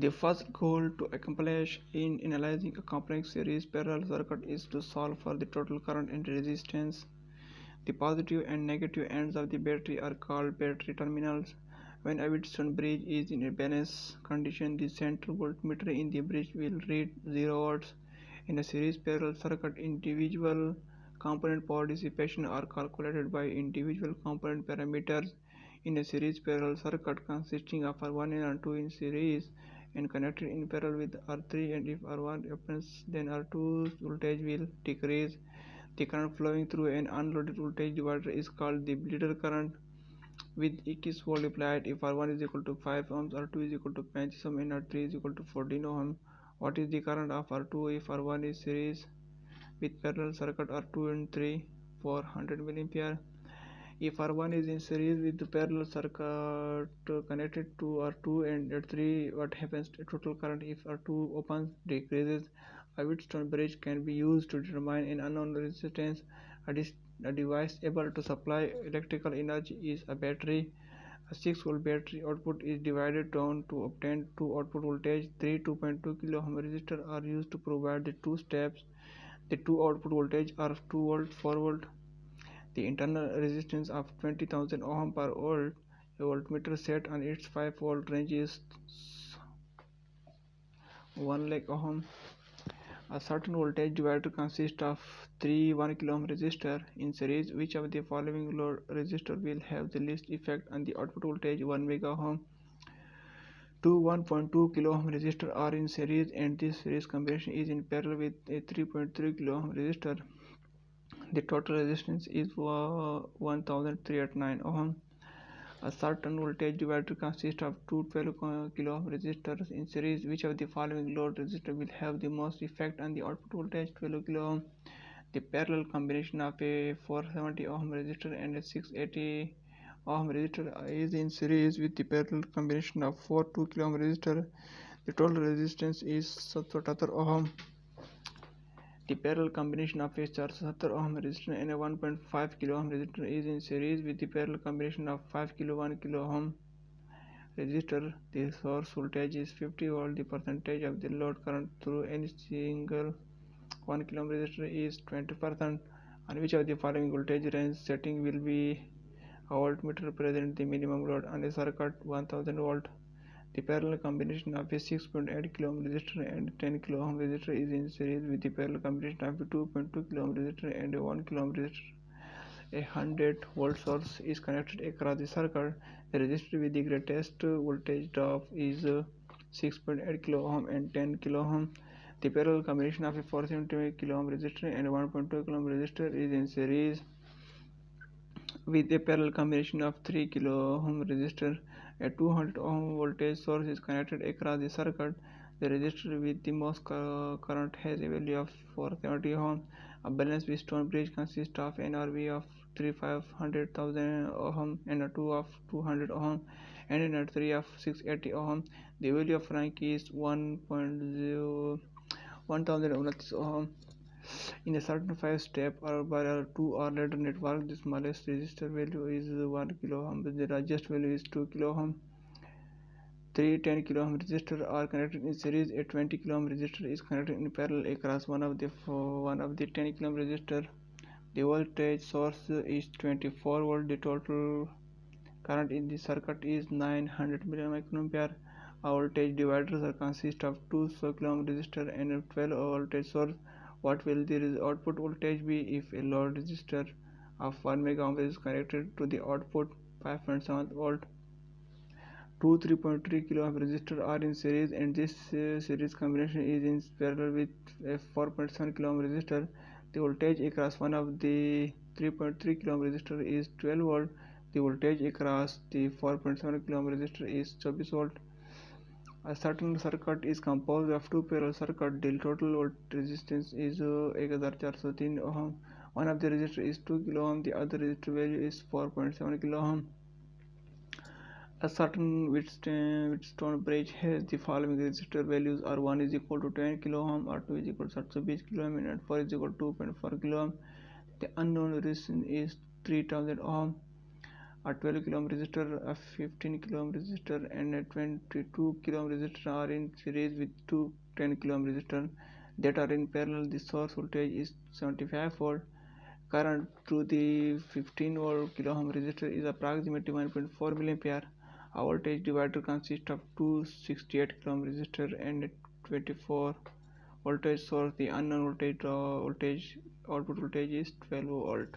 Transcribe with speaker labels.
Speaker 1: The first goal to accomplish in analyzing a complex series parallel circuit is to solve for the total current and resistance. The positive and negative ends of the battery are called battery terminals. When a Wheatstone bridge is in a balance condition, the central voltmeter in the bridge will read 0 volts. In a series parallel circuit, individual component power dissipation are calculated by individual component parameters. In a series parallel circuit consisting of R1 and R2 in series and connected in parallel with R3, and if R1 opens, then R2's voltage will decrease. The current flowing through an unloaded voltage divider is called the bleeder current, with Mcqs multiplied if R1 is equal to 5 ohms, R2 is equal to 5 ohms, and R3 is equal to 14 ohms. What is the current of R2 if R1 is series with parallel circuit R2 and 3 for 100 milliampere? If R1 is in series with the parallel circuit connected to R2 and R3, what happens to total current if R2 opens decreases? A Wheatstone bridge can be used to determine an unknown resistance. A device able to supply electrical energy is a battery. A 6-volt battery output is divided down to obtain two output voltage. Three 2.2 kΩ resistors are used to provide the two steps. The two output voltage are 2 volt, 4 volt. The internal resistance of 20,000 ohm per volt. A voltmeter set on its 5 volt range is 1 lakh ohm. A certain voltage divider consists of three 1 kΩ resistors in series. Which of the following load resistor will have the least effect on the output voltage? 1 mega ohm. Two 1.2 kΩ resistors are in series, and this series combination is in parallel with a 3.3 kΩ resistor. The total resistance is 1309 ohm. A certain voltage divider consists of two 12 kΩ resistors in series. Which of the following load resistor will have the most effect on the output voltage? 12 kΩ. The parallel combination of a 470 ohm resistor and a 680 ohm resistor is in series with the parallel combination of 4 2 kΩ resistor. The total resistance is 77 ohm. The parallel combination of a 470 ohm resistor and a 1.5 kilo ohm resistor is in series with the parallel combination of 5 kilo 1 kilo ohm resistor. The source voltage is 50 volt. The percentage of the load current through any single 1 kilo ohm resistor is 20%. On which of the following voltage range setting will be a voltmeter represent the minimum load on a circuit? 1000 volt. The parallel combination of a 6.8 kilo ohm resistor and 10 kilo ohm resistor is in series with the parallel combination of a 2.2 kilo ohm resistor and a 1 kilo ohm resistor. A 100 volt source is connected across the circuit. The resistor with the greatest voltage drop is 6.8 kilo ohm and 10 kilo ohm. The parallel combination of a 470 kilo ohm resistor and a 1.2 kilo ohm resistor is in series with a parallel combination of 3 kilo ohm resistor. A 200 ohm voltage source is connected across the circuit. The resistor with the most current has a value of 470 ohm. A balanced Wheatstone bridge consists of an RV of 500,000 ohm and a 2 of 200 ohm and a 3 of 680 ohm. The value of rank is 1.0 1029 ohm. In a certain 5-step or by a 2 or later network, the smallest resistor value is 1 kilo ohm, the largest value is 2 kilo ohm. Three 10 kilo ohm resistors are connected in series. A 20 kilo ohm resistor is connected in parallel across one of the 10 kilo ohm resistor. The voltage source is 24 volt. The total current in the circuit is 900 microampere. A voltage dividers consist of two kilo ohm resistor and a 12 voltage source. What will the output voltage be if a load resistor of 1 mega ohm is connected to the output 5.7 volt? Two 3.3 kilo ohm resistors are in series, and this series combination is in parallel with a 4.7 kilo ohm resistor. The voltage across one of the 3.3 kilo ohm resistor is 12 volt. The voltage across the 4.7 kilo ohm resistor is 24 volt. A certain circuit is composed of two parallel circuits. The total resistance is 1403 ohm. One of the resistors is 2 kilo ohm. The other resistor value is 4.7 kilo ohm. A certain Wheatstone bridge has the following resistor values: R1 is equal to 10 kilo ohm, R2 is equal to 720 kilo ohm, and R4 is equal to 2.4 kilo ohm. The unknown resistance is 3000 ohm. A 12 kilo ohm resistor, a 15 kilo ohm resistor, and a 22 kilo ohm resistor are in series with two 10 kilo ohm resistors that are in parallel. The source voltage is 75 volt. Current through the 15 volt kilo ohm resistor is approximately 1.4 milliampere. A voltage divider consists of two 68 kilo ohm resistor and a 24 voltage source. The unknown voltage output voltage is 12 volt.